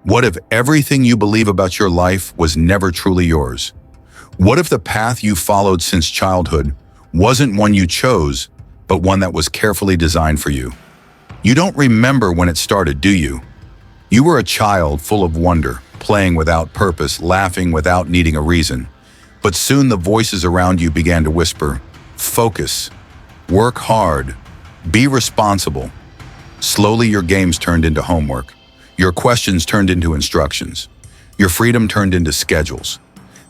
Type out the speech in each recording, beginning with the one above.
What if everything you believe about your life was never truly yours? What if the path you followed since childhood wasn't one you chose, but one that was carefully designed for you? You don't remember when it started, do you? You were a child full of wonder, playing without purpose, laughing without needing a reason. But soon the voices around you began to whisper, "Focus, work hard, be responsible." Slowly your games turned into homework. Your questions turned into instructions. Your freedom turned into schedules.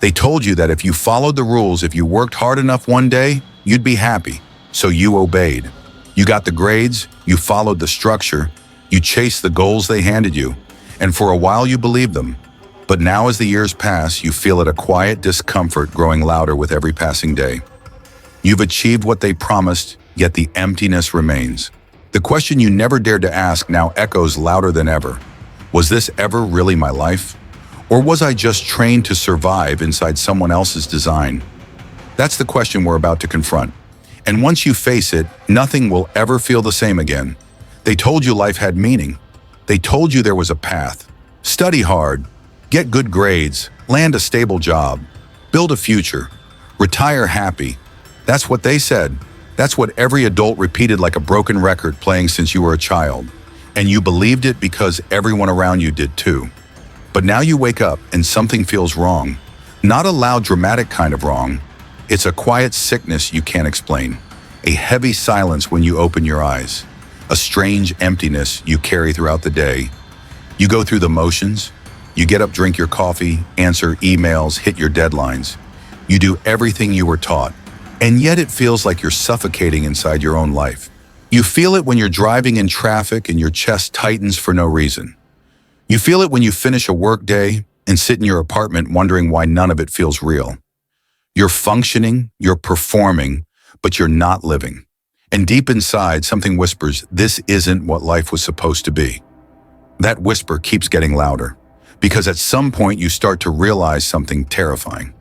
They told you that if you followed the rules, if you worked hard enough one day, you'd be happy. So you obeyed. You got the grades, you followed the structure, you chased the goals they handed you. And for a while you believed them. But now as the years pass, you feel it, a quiet discomfort growing louder with every passing day. You've achieved what they promised, yet the emptiness remains. The question you never dared to ask now echoes louder than ever. Was this ever really my life? Or was I just trained to survive inside someone else's design? That's the question we're about to confront. And once you face it, nothing will ever feel the same again. They told you life had meaning. They told you there was a path. Study hard, get good grades, land a stable job, build a future, retire happy. That's what they said. That's what every adult repeated like a broken record playing since you were a child. And you believed it because everyone around you did too. But now you wake up and something feels wrong. Not a loud, dramatic kind of wrong. It's a quiet sickness you can't explain. A heavy silence when you open your eyes. A strange emptiness you carry throughout the day. You go through the motions. You get up, drink your coffee, answer emails, hit your deadlines. You do everything you were taught. And yet it feels like you're suffocating inside your own life. You feel it when you're driving in traffic and your chest tightens for no reason. You feel it when you finish a work day and sit in your apartment wondering why none of it feels real. You're functioning, you're performing, but you're not living. And deep inside, something whispers, this isn't what life was supposed to be. That whisper keeps getting louder, because at some point you start to realize something terrifying.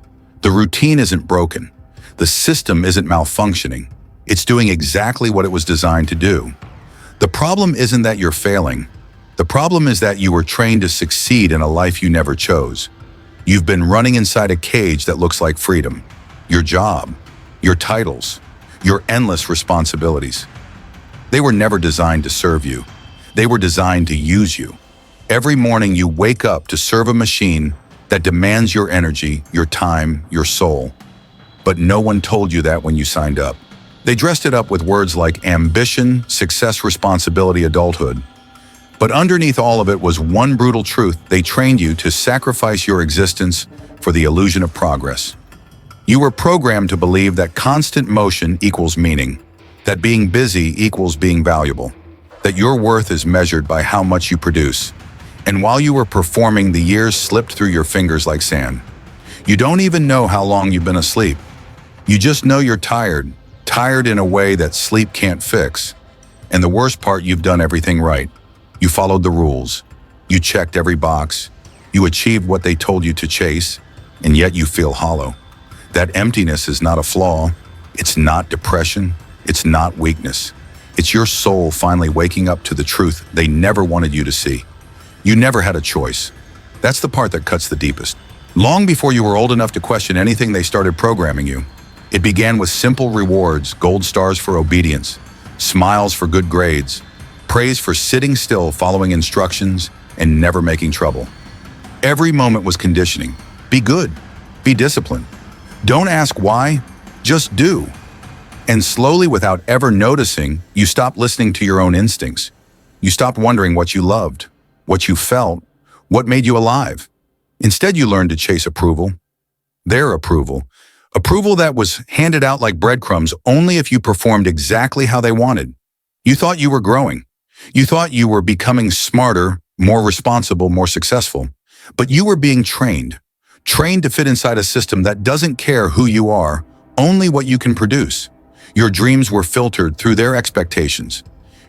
The routine isn't broken. The system isn't malfunctioning. It's doing exactly what it was designed to do. The problem isn't that you're failing. The problem is that you were trained to succeed in a life you never chose. You've been running inside a cage that looks like freedom. Your job, your titles, your endless responsibilities. They were never designed to serve you. They were designed to use you. Every morning you wake up to serve a machine that demands your energy, your time, your soul. But no one told you that when you signed up. They dressed it up with words like ambition, success, responsibility, adulthood. But underneath all of it was one brutal truth. They trained you to sacrifice your existence for the illusion of progress. You were programmed to believe that constant motion equals meaning, that being busy equals being valuable, that your worth is measured by how much you produce. And while you were performing, the years slipped through your fingers like sand. You don't even know how long you've been asleep. You just know you're tired in a way that sleep can't fix. And the worst part, you've done everything right. You followed the rules. You checked every box. You achieved what they told you to chase, and yet you feel hollow. That emptiness is not a flaw. It's not depression. It's not weakness. It's your soul finally waking up to the truth they never wanted you to see. You never had a choice. That's the part that cuts the deepest. Long before you were old enough to question anything, they started programming you. It began with simple rewards, gold stars for obedience, smiles for good grades, praise for sitting still, following instructions, and never making trouble. Every moment was conditioning. Be good. Be disciplined. Don't ask why, just do. And slowly, without ever noticing, you stopped listening to your own instincts. You stopped wondering what you loved, what you felt, what made you alive. Instead, you learned to chase approval, their approval that was handed out like breadcrumbs only if you performed exactly how they wanted. You thought you were growing. You thought you were becoming smarter, more responsible, more successful. But you were being trained to fit inside a system that doesn't care who you are, only what you can produce. Your dreams were filtered through their expectations.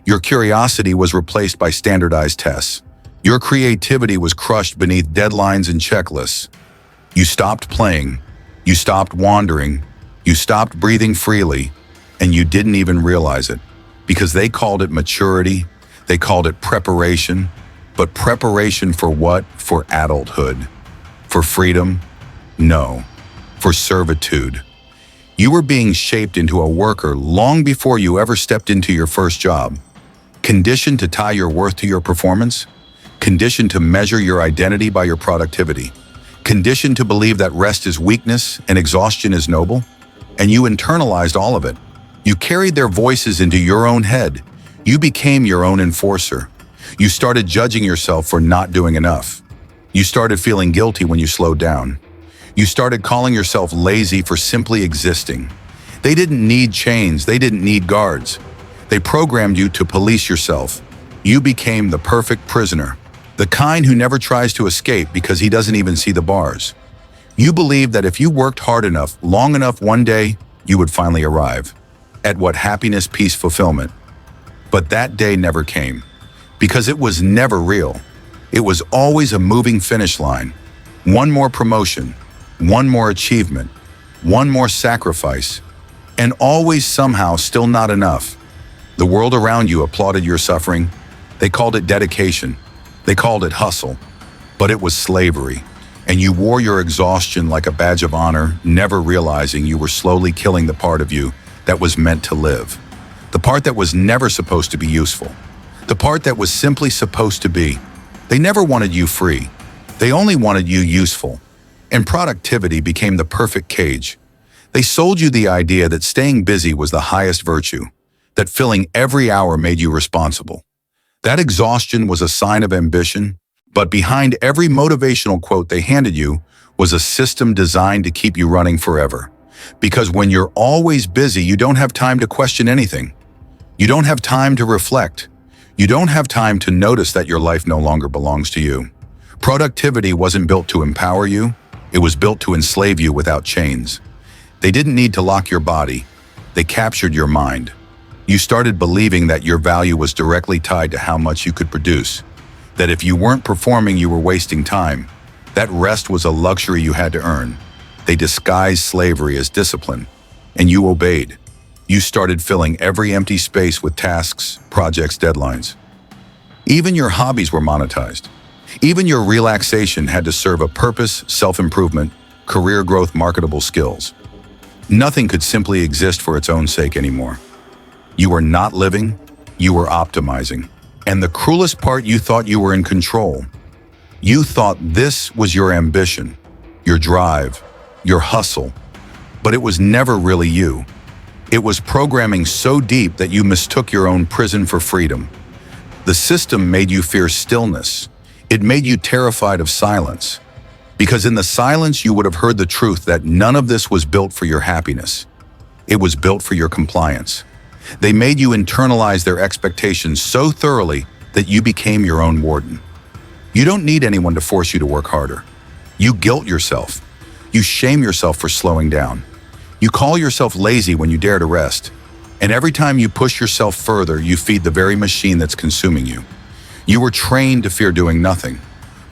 Your curiosity was replaced by standardized tests. Your creativity was crushed beneath deadlines and checklists. You stopped playing. You stopped wandering. You stopped breathing freely, and you didn't even realize it, because they called it maturity. They called it preparation. But preparation for what? For adulthood. For freedom? No. For servitude. You were being shaped into a worker long before you ever stepped into your first job. Conditioned to tie your worth to your performance? Conditioned to measure your identity by your productivity? Conditioned to believe that rest is weakness and exhaustion is noble? And you internalized all of it. You carried their voices into your own head. You became your own enforcer. You started judging yourself for not doing enough. You started feeling guilty when you slowed down. You started calling yourself lazy for simply existing. They didn't need chains, they didn't need guards. They programmed you to police yourself. You became the perfect prisoner, the kind who never tries to escape because he doesn't even see the bars. You believed that if you worked hard enough, long enough, one day, you would finally arrive at what? Happiness, peace, fulfillment. But that day never came because it was never real. It was always a moving finish line. One more promotion, one more achievement, one more sacrifice, and always somehow still not enough. The world around you applauded your suffering. They called it dedication. They called it hustle. But it was slavery, and you wore your exhaustion like a badge of honor, never realizing you were slowly killing the part of you that was meant to live. The part that was never supposed to be useful. The part that was simply supposed to be. They never wanted you free. They only wanted you useful. And productivity became the perfect cage. They sold you the idea that staying busy was the highest virtue, that filling every hour made you responsible. That exhaustion was a sign of ambition, but behind every motivational quote they handed you was a system designed to keep you running forever. Because when you're always busy, you don't have time to question anything. You don't have time to reflect. You don't have time to notice that your life no longer belongs to you. Productivity wasn't built to empower you. It was built to enslave you without chains. They didn't need to lock your body. They captured your mind. You started believing that your value was directly tied to how much you could produce. That if you weren't performing, you were wasting time. That rest was a luxury you had to earn. They disguised slavery as discipline, and you obeyed. You started filling every empty space with tasks, projects, deadlines. Even your hobbies were monetized. Even your relaxation had to serve a purpose, self-improvement, career growth, marketable skills. Nothing could simply exist for its own sake anymore. You were not living, you were optimizing. And the cruelest part, you thought you were in control. You thought this was your ambition, your drive, your hustle. But it was never really you. It was programming so deep that you mistook your own prison for freedom. The system made you fear stillness. It made you terrified of silence. Because in the silence, you would have heard the truth that none of this was built for your happiness. It was built for your compliance. They made you internalize their expectations so thoroughly that you became your own warden. You don't need anyone to force you to work harder. You guilt yourself. You shame yourself for slowing down. You call yourself lazy when you dare to rest. And every time you push yourself further, you feed the very machine that's consuming you. You were trained to fear doing nothing,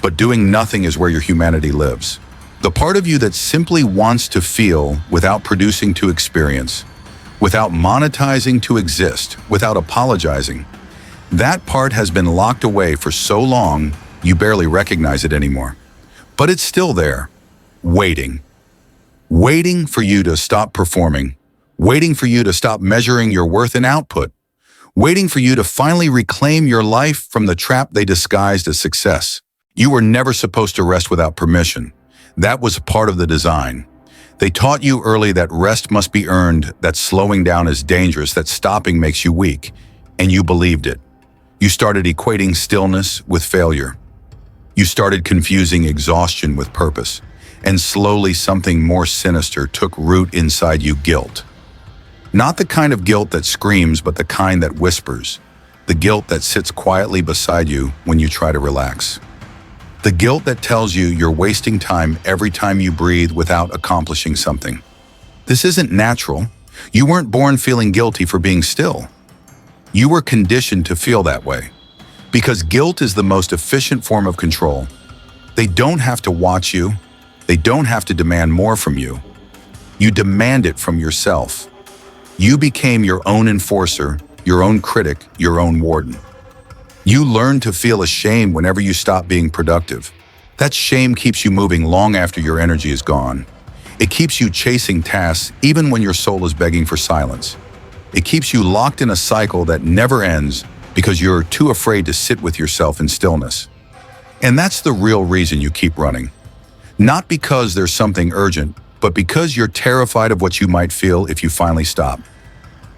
but doing nothing is where your humanity lives. The part of you that simply wants to feel without producing to experience, without monetizing to exist, without apologizing. That part has been locked away for so long, you barely recognize it anymore. But it's still there, waiting. Waiting for you to stop performing, waiting for you to stop measuring your worth in output, waiting for you to finally reclaim your life from the trap they disguised as success. You were never supposed to rest without permission. That was part of the design. They taught you early that rest must be earned, that slowing down is dangerous, that stopping makes you weak, and you believed it. You started equating stillness with failure. You started confusing exhaustion with purpose, and slowly something more sinister took root inside you: guilt. Not the kind of guilt that screams, but the kind that whispers. The guilt that sits quietly beside you when you try to relax. The guilt that tells you you're wasting time every time you breathe without accomplishing something. This isn't natural. You weren't born feeling guilty for being still. You were conditioned to feel that way. Because guilt is the most efficient form of control. They don't have to watch you. They don't have to demand more from you. You demand it from yourself. You became your own enforcer, your own critic, your own warden. You learn to feel ashamed whenever you stop being productive. That shame keeps you moving long after your energy is gone. It keeps you chasing tasks even when your soul is begging for silence. It keeps you locked in a cycle that never ends because you're too afraid to sit with yourself in stillness. And that's the real reason you keep running. Not because there's something urgent, but because you're terrified of what you might feel if you finally stop.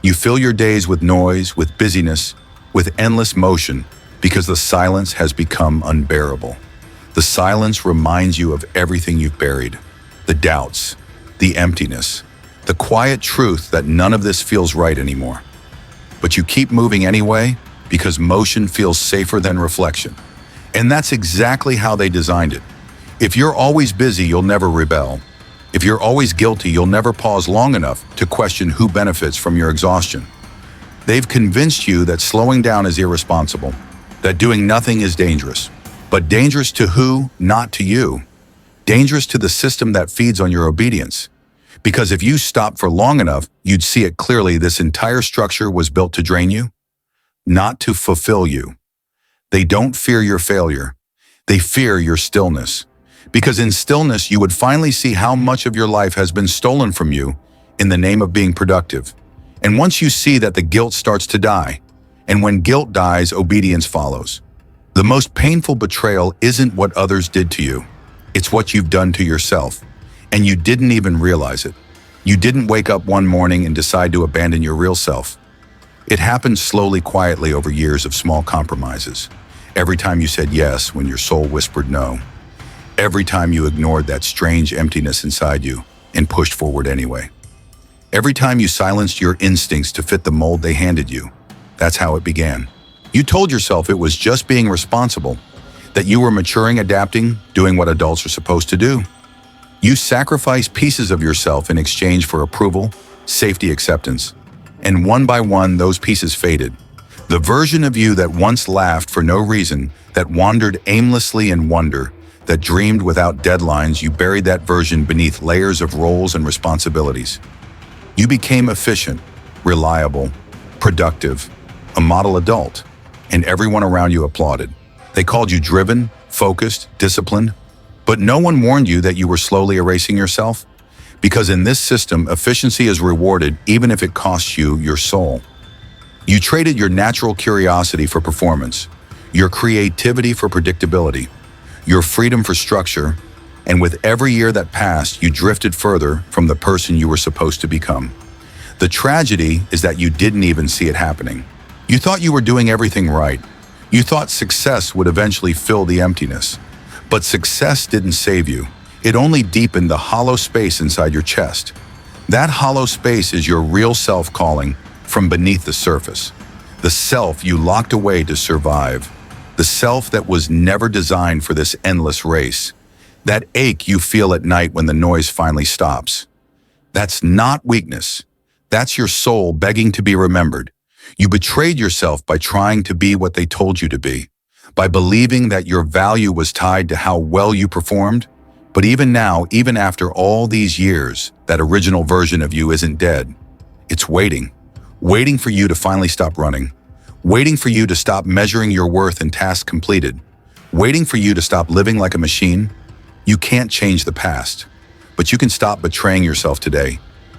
You fill your days with noise, with busyness, with endless motion, because the silence has become unbearable. The silence reminds you of everything you've buried, the doubts, the emptiness, the quiet truth that none of this feels right anymore. But you keep moving anyway because motion feels safer than reflection. And that's exactly how they designed it. If you're always busy, you'll never rebel. If you're always guilty, you'll never pause long enough to question who benefits from your exhaustion. They've convinced you that slowing down is irresponsible, that doing nothing is dangerous. But dangerous to who? Not to you. Dangerous to the system that feeds on your obedience. Because if you stopped for long enough, you'd see it clearly. This entire structure was built to drain you, not to fulfill you. They don't fear your failure. They fear your stillness. Because in stillness, you would finally see how much of your life has been stolen from you in the name of being productive. And once you see that, the guilt starts to die. And when guilt dies, obedience follows. The most painful betrayal isn't what others did to you. It's what you've done to yourself. And you didn't even realize it. You didn't wake up one morning and decide to abandon your real self. It happened slowly, quietly over years of small compromises. Every time you said yes when your soul whispered no. Every time you ignored that strange emptiness inside you and pushed forward anyway. Every time you silenced your instincts to fit the mold they handed you. That's how it began. You told yourself it was just being responsible, that you were maturing, adapting, doing what adults are supposed to do. You sacrificed pieces of yourself in exchange for approval, safety, acceptance. And one by one, those pieces faded. The version of you that once laughed for no reason, that wandered aimlessly in wonder, that dreamed without deadlines, you buried that version beneath layers of roles and responsibilities. You became efficient, reliable, productive, a model adult, and everyone around you applauded. They called you driven, focused, disciplined, but no one warned you that you were slowly erasing yourself. Because in this system, efficiency is rewarded even if it costs you your soul. You traded your natural curiosity for performance, your creativity for predictability, your freedom for structure, and with every year that passed, you drifted further from the person you were supposed to become. The tragedy is that you didn't even see it happening. You thought you were doing everything right. You thought success would eventually fill the emptiness. But success didn't save you. It only deepened the hollow space inside your chest. That hollow space is your real self calling from beneath the surface. The self you locked away to survive. The self that was never designed for this endless race. That ache you feel at night when the noise finally stops. That's not weakness. That's your soul begging to be remembered. You betrayed yourself by trying to be what they told you to be, by believing that your value was tied to how well you performed. But even now, even after all these years, that original version of you isn't dead. It's waiting for you to finally stop running, waiting for you to stop measuring your worth in tasks completed, waiting for you to stop living like a machine. You can't change the past, but you can stop betraying yourself today.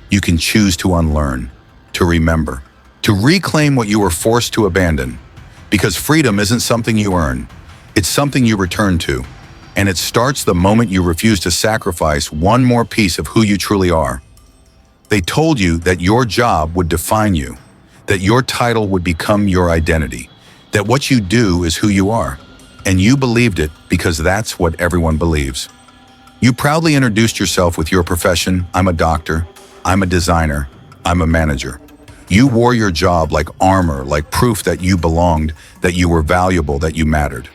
You can choose to unlearn, to remember, to reclaim what you were forced to abandon. Because freedom isn't something you earn, it's something you return to. And it starts the moment you refuse to sacrifice one more piece of who you truly are. They told you that your job would define you, that your title would become your identity, that what you do is who you are. And you believed it because that's what everyone believes. You proudly introduced yourself with your profession. I'm a doctor, I'm a designer, I'm a manager. You wore your job like armor, like proof that you belonged, that you were valuable, that you mattered.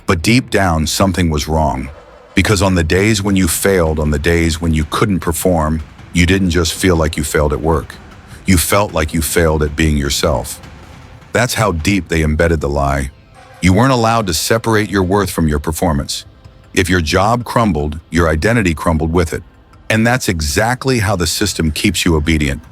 But deep down, something was wrong. Because on the days when you failed, on the days when you couldn't perform, you didn't just feel like you failed at work. You felt like you failed at being yourself. That's how deep they embedded the lie. You weren't allowed to separate your worth from your performance. If your job crumbled, your identity crumbled with it. And that's exactly how the system keeps you obedient.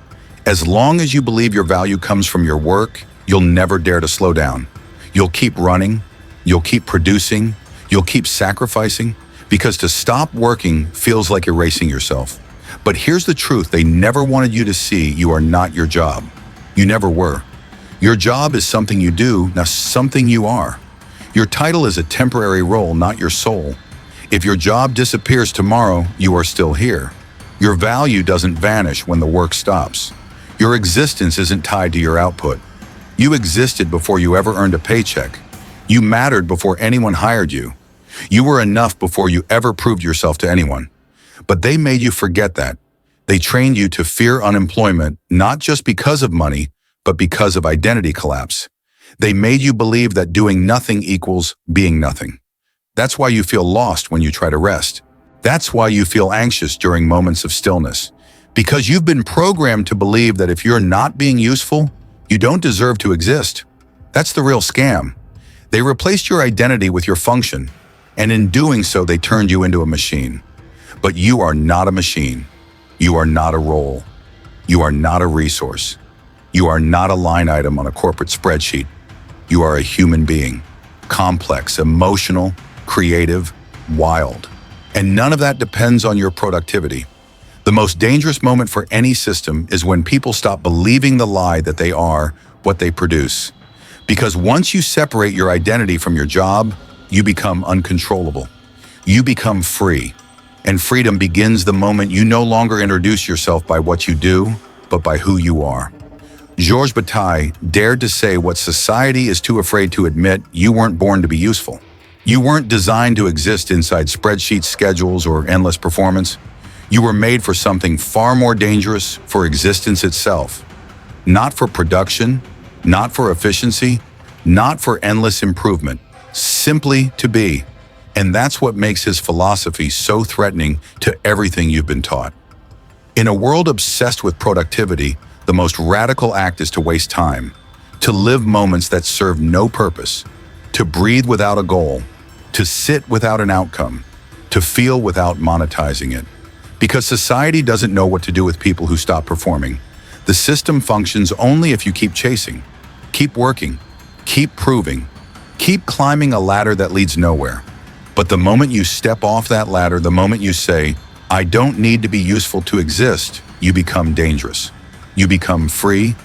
As long as you believe your value comes from your work, you'll never dare to slow down. You'll keep running, you'll keep producing, you'll keep sacrificing, because to stop working feels like erasing yourself. But here's the truth they never wanted you to see: you are not your job. You never were. Your job is something you do, not something you are. Your title is a temporary role, not your soul. If your job disappears tomorrow, you are still here. Your value doesn't vanish when the work stops. Your existence isn't tied to your output. You existed before you ever earned a paycheck. You mattered before anyone hired you. You were enough before you ever proved yourself to anyone. But they made you forget that. They trained you to fear unemployment, not just because of money, but because of identity collapse. They made you believe that doing nothing equals being nothing. That's why you feel lost when you try to rest. That's why you feel anxious during moments of stillness. Because you've been programmed to believe that if you're not being useful, you don't deserve to exist. That's the real scam. They replaced your identity with your function, and in doing so, they turned you into a machine. But you are not a machine. You are not a role. You are not a resource. You are not a line item on a corporate spreadsheet. You are a human being, complex, emotional, creative, wild. And none of that depends on your productivity. The most dangerous moment for any system is when people stop believing the lie that they are what they produce. Because once you separate your identity from your job, you become uncontrollable. You become free. And freedom begins the moment you no longer introduce yourself by what you do, but by who you are. Georges Bataille dared to say what society is too afraid to admit: you weren't born to be useful. You weren't designed to exist inside spreadsheets, schedules, or endless performance. You were made for something far more dangerous, for existence itself. Not for production, not for efficiency, not for endless improvement, simply to be. And that's what makes his philosophy so threatening to everything you've been taught. In a world obsessed with productivity, the most radical act is to waste time, to live moments that serve no purpose, to breathe without a goal, to sit without an outcome, to feel without monetizing it. Because society doesn't know what to do with people who stop performing. The system functions only if you keep chasing, keep working, keep proving, keep climbing a ladder that leads nowhere. But the moment you step off that ladder, the moment you say, "I don't need to be useful to exist," you become dangerous. You become free.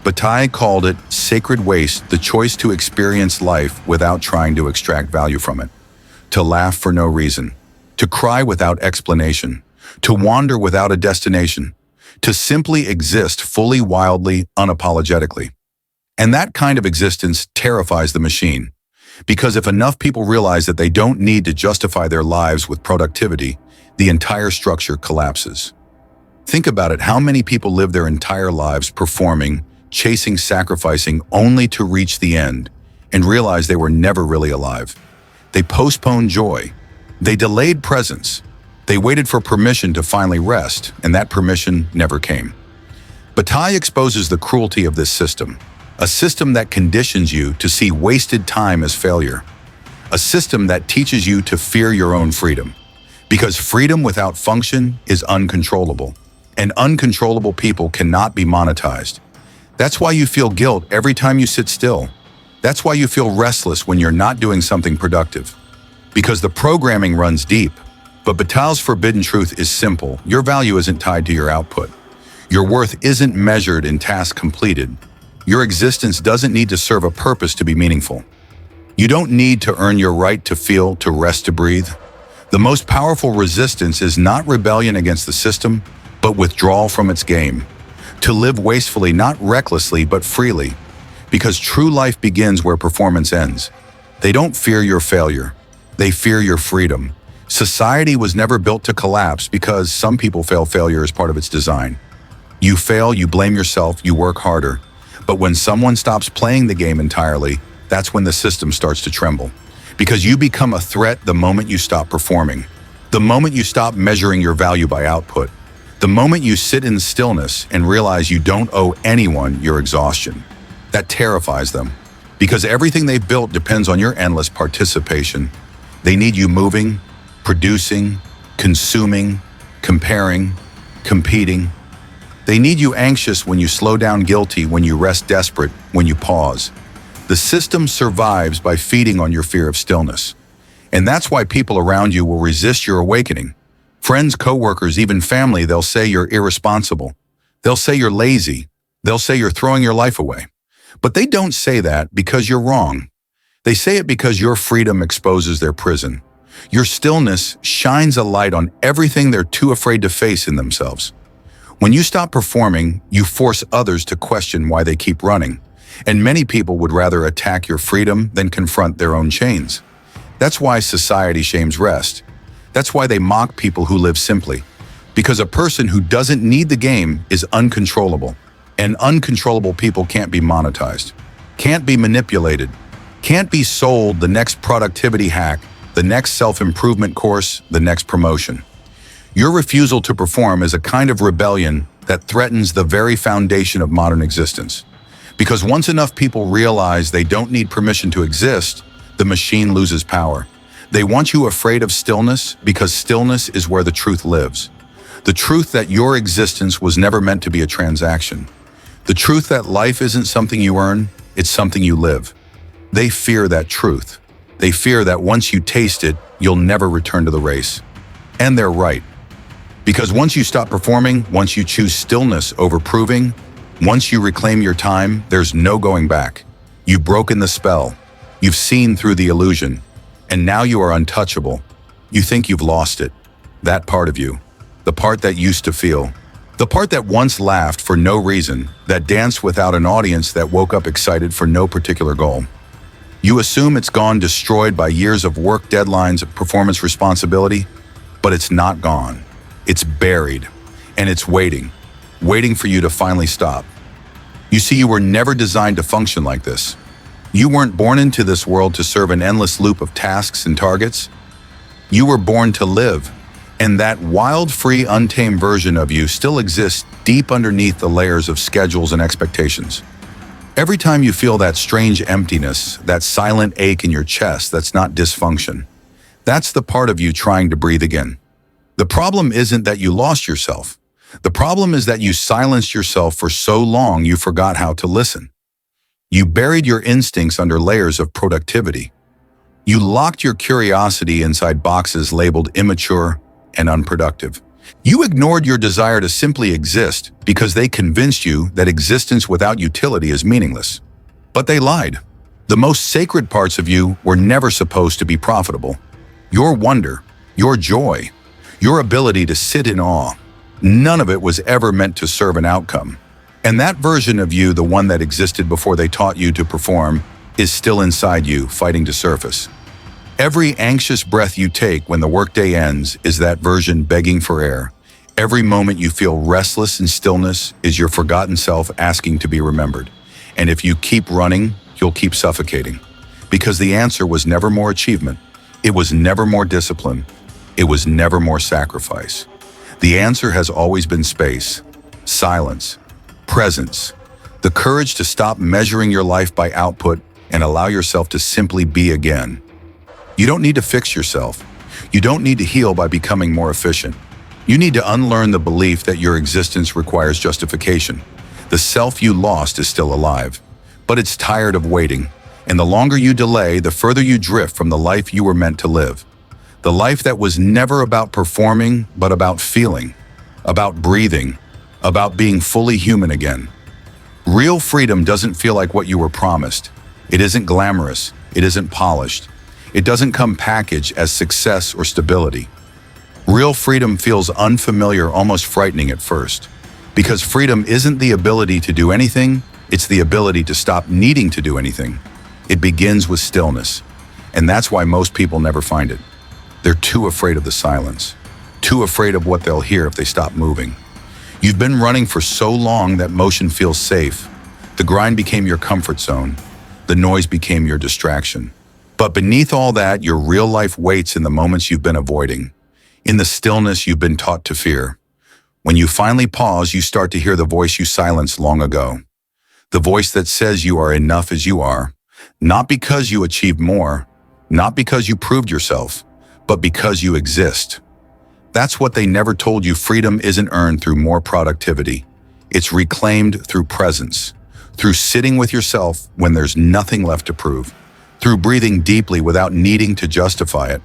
Bataille called it sacred waste, the choice to experience life without trying to extract value from it, to laugh for no reason, to cry without explanation, to wander without a destination, to simply exist fully, wildly, unapologetically. And that kind of existence terrifies the machine, because if enough people realize that they don't need to justify their lives with productivity, the entire structure collapses. Think about it: how many people live their entire lives performing, chasing, sacrificing, only to reach the end and realize they were never really alive? They postponed joy. They delayed presence. They waited for permission to finally rest, and that permission never came. Bataille exposes the cruelty of this system, a system that conditions you to see wasted time as failure, a system that teaches you to fear your own freedom, because freedom without function is uncontrollable, and uncontrollable people cannot be monetized. That's why you feel guilt every time you sit still. That's why you feel restless when you're not doing something productive, because the programming runs deep. But Bataille's forbidden truth is simple: your value isn't tied to your output. Your worth isn't measured in tasks completed. Your existence doesn't need to serve a purpose to be meaningful. You don't need to earn your right to feel, to rest, to breathe. The most powerful resistance is not rebellion against the system, but withdrawal from its game. To live wastefully, not recklessly, but freely. Because true life begins where performance ends. They don't fear your failure. They fear your freedom. Society was never built to collapse because some people failure is part of its design. You fail, you blame yourself, you work harder. But when someone stops playing the game entirely, that's when the system starts to tremble. Because you become a threat the moment you stop performing. The moment you stop measuring your value by output. The moment you sit in stillness and realize you don't owe anyone your exhaustion. That terrifies them. Because everything they've built depends on your endless participation. They need you moving, producing, consuming, comparing, competing. They need you anxious when you slow down, guilty when you rest, desperate when you pause. The system survives by feeding on your fear of stillness. And that's why people around you will resist your awakening. Friends, coworkers, even family, they'll say you're irresponsible. They'll say you're lazy. They'll say you're throwing your life away. But they don't say that because you're wrong. They say it because your freedom exposes their prison. Your stillness shines a light on everything they're too afraid to face in themselves. When you stop performing, you force others to question why they keep running. And many people would rather attack your freedom than confront their own chains. That's why society shames rest. That's why they mock people who live simply. Because a person who doesn't need the game is uncontrollable. And uncontrollable people can't be monetized, can't be manipulated, can't be sold the next productivity hack, the next self-improvement course, the next promotion. Your refusal to perform is a kind of rebellion that threatens the very foundation of modern existence. Because once enough people realize they don't need permission to exist, the machine loses power. They want you afraid of stillness because stillness is where the truth lives. The truth that your existence was never meant to be a transaction. The truth that life isn't something you earn, it's something you live. They fear that truth. They fear that once you taste it, you'll never return to the race. And they're right. Because once you stop performing, once you choose stillness over proving, once you reclaim your time, there's no going back. You've broken the spell. You've seen through the illusion. And now you are untouchable. You think you've lost it. That part of you. The part that used to feel. The part that once laughed for no reason, that danced without an audience, that woke up excited for no particular goal. You assume it's gone, destroyed by years of work, deadlines, performance responsibility, but it's not gone. It's buried, and it's waiting for you to finally stop. You see, you were never designed to function like this. You weren't born into this world to serve an endless loop of tasks and targets. You were born to live. And that wild, free, untamed version of you still exists deep underneath the layers of schedules and expectations. Every time you feel that strange emptiness, that silent ache in your chest, that's not dysfunction. That's the part of you trying to breathe again. The problem isn't that you lost yourself. The problem is that you silenced yourself for so long you forgot how to listen. You buried your instincts under layers of productivity. You locked your curiosity inside boxes labeled immature and unproductive. You ignored your desire to simply exist because they convinced you that existence without utility is meaningless. But they lied. The most sacred parts of you were never supposed to be profitable. Your wonder, your joy, your ability to sit in awe, none of it was ever meant to serve an outcome. And that version of you, the one that existed before they taught you to perform, is still inside you, fighting to surface. Every anxious breath you take when the workday ends is that version begging for air. Every moment you feel restless in stillness is your forgotten self asking to be remembered. And if you keep running, you'll keep suffocating. Because the answer was never more achievement. It was never more discipline. It was never more sacrifice. The answer has always been space, silence, presence, the courage to stop measuring your life by output and allow yourself to simply be again. You don't need to fix yourself. You don't need to heal by becoming more efficient. You need to unlearn the belief that your existence requires justification. The self you lost is still alive, but it's tired of waiting. And the longer you delay, the further you drift from the life you were meant to live. The life that was never about performing, but about feeling, about breathing, about being fully human again. Real freedom doesn't feel like what you were promised. It isn't glamorous. It isn't polished. It doesn't come packaged as success or stability. Real freedom feels unfamiliar, almost frightening at first. Because freedom isn't the ability to do anything, it's the ability to stop needing to do anything. It begins with stillness. And that's why most people never find it. They're too afraid of the silence, too afraid of what they'll hear if they stop moving. You've been running for so long that motion feels safe. The grind became your comfort zone. The noise became your distraction. But beneath all that, your real life waits in the moments you've been avoiding, in the stillness you've been taught to fear. When you finally pause, you start to hear the voice you silenced long ago. The voice that says you are enough as you are, not because you achieved more, not because you proved yourself, but because you exist. That's what they never told you. Freedom isn't earned through more productivity. It's reclaimed through presence, through sitting with yourself when there's nothing left to prove, through breathing deeply without needing to justify it.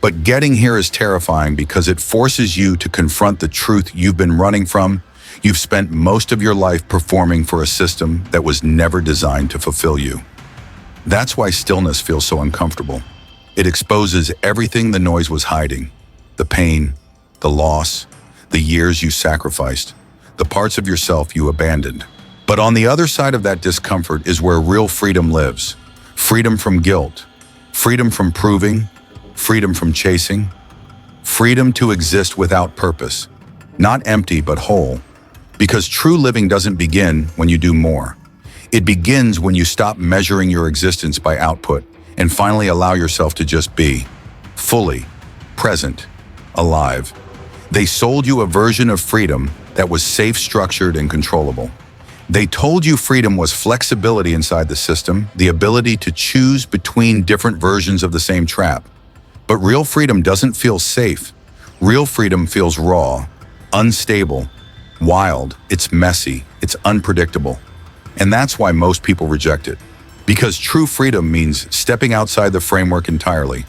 But getting here is terrifying because it forces you to confront the truth you've been running from. You've spent most of your life performing for a system that was never designed to fulfill you. That's why stillness feels so uncomfortable. It exposes everything the noise was hiding: the pain, the loss, the years you sacrificed, the parts of yourself you abandoned. But on the other side of that discomfort is where real freedom lives. Freedom from guilt, freedom from proving, freedom from chasing, freedom to exist without purpose, not empty but whole. Because true living doesn't begin when you do more. It begins when you stop measuring your existence by output and finally allow yourself to just be, fully, present, alive. They sold you a version of freedom that was safe, structured, and controllable. They told you freedom was flexibility inside the system, the ability to choose between different versions of the same trap. But real freedom doesn't feel safe. Real freedom feels raw, unstable, wild, it's messy, it's unpredictable. And that's why most people reject it. Because true freedom means stepping outside the framework entirely.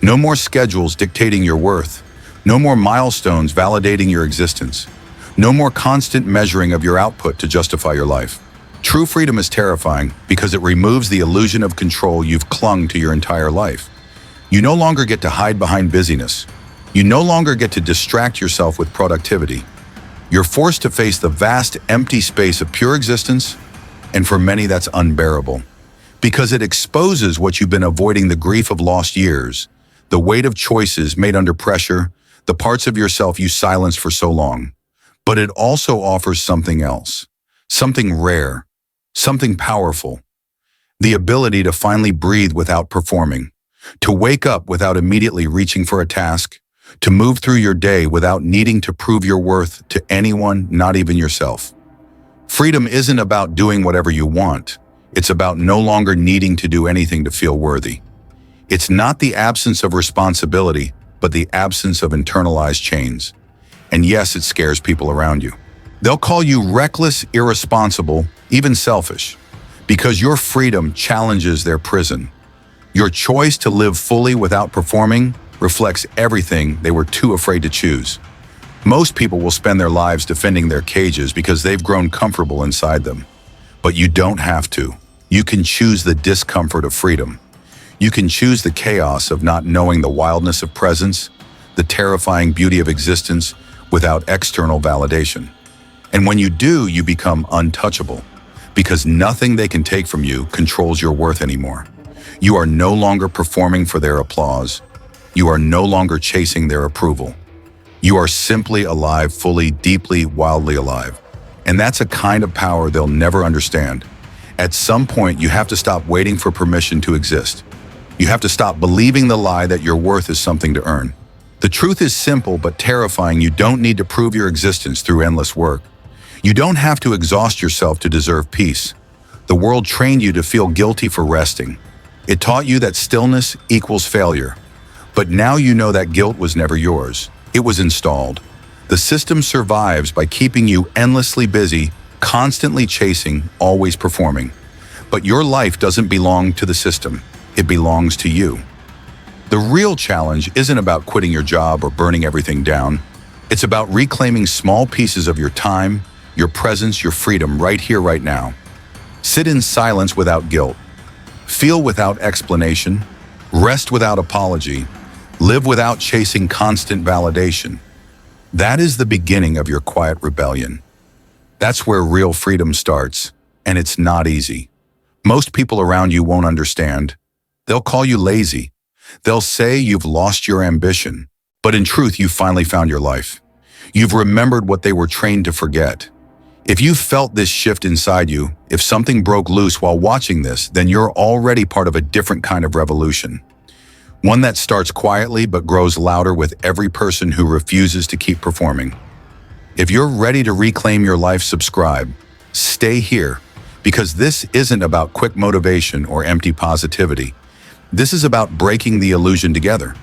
No more schedules dictating your worth. No more milestones validating your existence. No more constant measuring of your output to justify your life. True freedom is terrifying because it removes the illusion of control you've clung to your entire life. You no longer get to hide behind busyness. You no longer get to distract yourself with productivity. You're forced to face the vast, empty space of pure existence, and for many that's unbearable. Because it exposes what you've been avoiding: the grief of lost years, the weight of choices made under pressure, the parts of yourself you silenced for so long. But it also offers something else, something rare, something powerful. The ability to finally breathe without performing, to wake up without immediately reaching for a task, to move through your day without needing to prove your worth to anyone, not even yourself. Freedom isn't about doing whatever you want. It's about no longer needing to do anything to feel worthy. It's not the absence of responsibility, but the absence of internalized chains. And yes, it scares people around you. They'll call you reckless, irresponsible, even selfish, because your freedom challenges their prison. Your choice to live fully without performing reflects everything they were too afraid to choose. Most people will spend their lives defending their cages because they've grown comfortable inside them. But you don't have to. You can choose the discomfort of freedom. You can choose the chaos of not knowing, the wildness of presence, the terrifying beauty of existence without external validation. And when you do, you become untouchable, because nothing they can take from you controls your worth anymore. You are no longer performing for their applause. You are no longer chasing their approval. You are simply alive, fully, deeply, wildly alive. And that's a kind of power they'll never understand. At some point, you have to stop waiting for permission to exist. You have to stop believing the lie that your worth is something to earn. The truth is simple but terrifying. You don't need to prove your existence through endless work. You don't have to exhaust yourself to deserve peace. The world trained you to feel guilty for resting. It taught you that stillness equals failure. But now you know that guilt was never yours. It was installed. The system survives by keeping you endlessly busy, constantly chasing, always performing. But your life doesn't belong to the system. It belongs to you. The real challenge isn't about quitting your job or burning everything down. It's about reclaiming small pieces of your time, your presence, your freedom right here, right now. Sit in silence without guilt. Feel without explanation. Rest without apology. Live without chasing constant validation. That is the beginning of your quiet rebellion. That's where real freedom starts, and it's not easy. Most people around you won't understand. They'll call you lazy. They'll say you've lost your ambition. But in truth, you've finally found your life. You've remembered what they were trained to forget. If you felt this shift inside you, if something broke loose while watching this, then you're already part of a different kind of revolution. One that starts quietly but grows louder with every person who refuses to keep performing. If you're ready to reclaim your life, subscribe. Stay here, because this isn't about quick motivation or empty positivity. This is about breaking the illusion together.